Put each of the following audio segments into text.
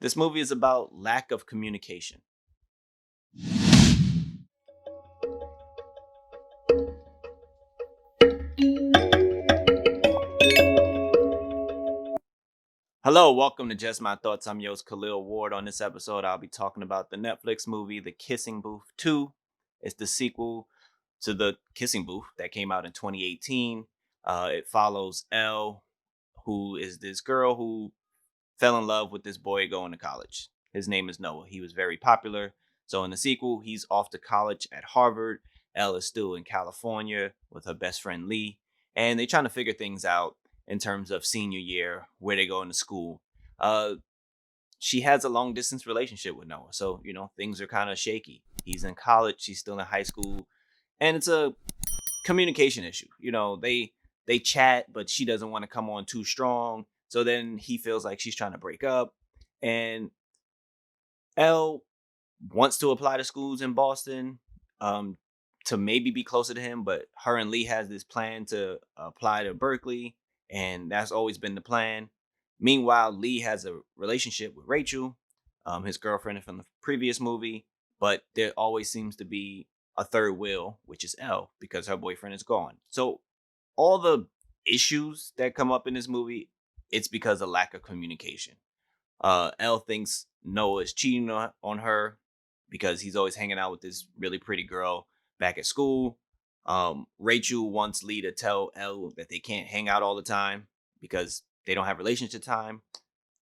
This movie is about lack of communication. Hello, welcome to Just My Thoughts. I'm your host, Khaleel Ward. On this episode, I'll be talking about the Netflix movie The Kissing Booth 2. It's the sequel to The Kissing Booth that came out in 2018. It follows Elle, who is this girl who fell in love with this boy going to college. His name is Noah. He was very popular. So in the sequel, he's off to college at Harvard. Elle is still in California with her best friend Lee. And they're trying to figure things out in terms of senior year, where they go into school. Uh, she has a long distance relationship with Noah. So, things are kind of shaky. He's in college, she's still in high school. And it's a communication issue. They chat, but she doesn't want to come on too strong. So then he feels like she's trying to break up. And Elle wants to apply to schools in Boston um, to maybe be closer to him, but her and Lee has this plan to apply to Berkeley, and that's always been the plan. Meanwhile, Lee has a relationship with Rachel, his girlfriend from the previous movie, but there always seems to be a third wheel, which is Elle, because her boyfriend is gone. So all the issues that come up in this movie, it's because of lack of communication. Elle thinks Noah is cheating on her because he's always hanging out with this really pretty girl back at school. Rachel wants Lee to tell Elle that they can't hang out all the time because they don't have relationship time.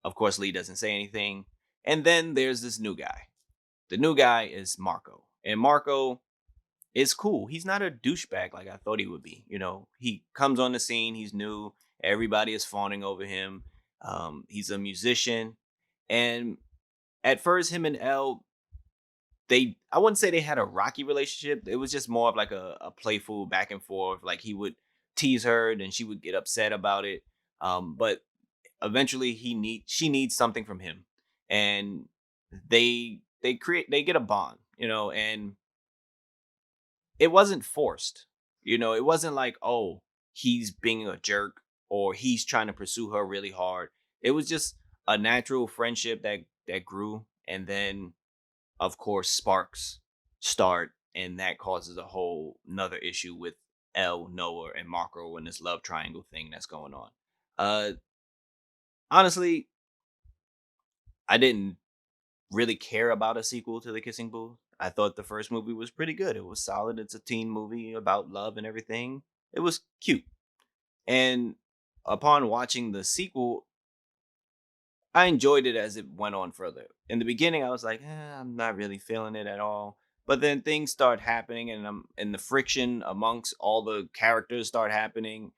Of course, Lee doesn't say anything. And then there's this new guy. The new guy is Marco. And Marco is cool. He's not a douchebag like I thought he would be. He comes on the scene, he's new. Everybody is fawning over him. He's a musician. And at first, him and Elle, I wouldn't say they had a rocky relationship. It was just more of like a playful back and forth. Like he would tease her, and she would get upset about it. But eventually, she needs something from him, and they get a bond. And it wasn't forced. It wasn't like, oh, he's being a jerk or he's trying to pursue her really hard. It was just a natural friendship that grew, and then of course sparks start, and that causes a whole another issue with Elle, Noah, and Marco and this love triangle thing that's going on. Uh Honestly, I didn't really care about a sequel to The Kissing Booth. I thought the first movie was pretty good. It was solid. It's a teen movie about love and everything. It was cute. And upon watching the sequel, I enjoyed it as it went on further. In the beginning, I was like, I'm not really feeling it at all. But then things start happening, and the friction amongst all the characters start happening,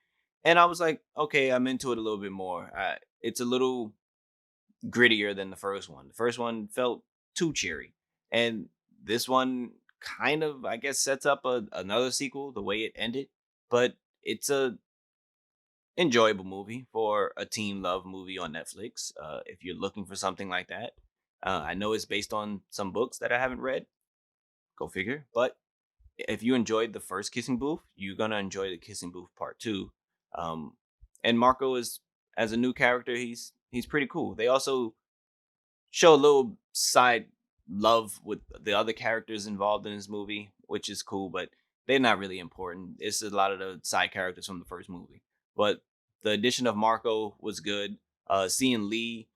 and I was like, okay, I'm into it a little bit more. It's a little grittier than the first one. The first one felt too cheery, and this one kind of, I guess, sets up another sequel the way it ended. But it's a enjoyable movie for a teen love movie on Netflix. If you're looking for something like that, I know it's based on some books that I haven't read. Go figure. But if you enjoyed the first Kissing Booth, you're gonna enjoy the Kissing Booth Part Two. Um, and Marco is, as a new character, he's pretty cool. They also show a little side love with the other characters involved in this movie, which is cool, but they're not really important. It's a lot of the side characters from the first movie. But the addition of Marco was good. Seeing Lee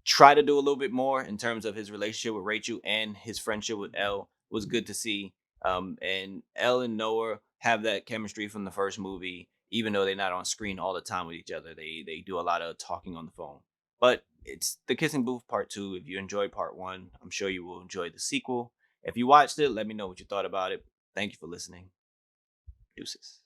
try to do a little bit more in terms of his relationship with Rachel and his friendship with Elle was good to see. And Elle and Noah have that chemistry from the first movie, even though they're not on screen all the time with each other. They do a lot of talking on the phone. But it's The Kissing Booth Part 2. If you enjoyed Part 1, I'm sure you will enjoy the sequel. If you watched it, let me know what you thought about it. Thank you for listening. Deuces.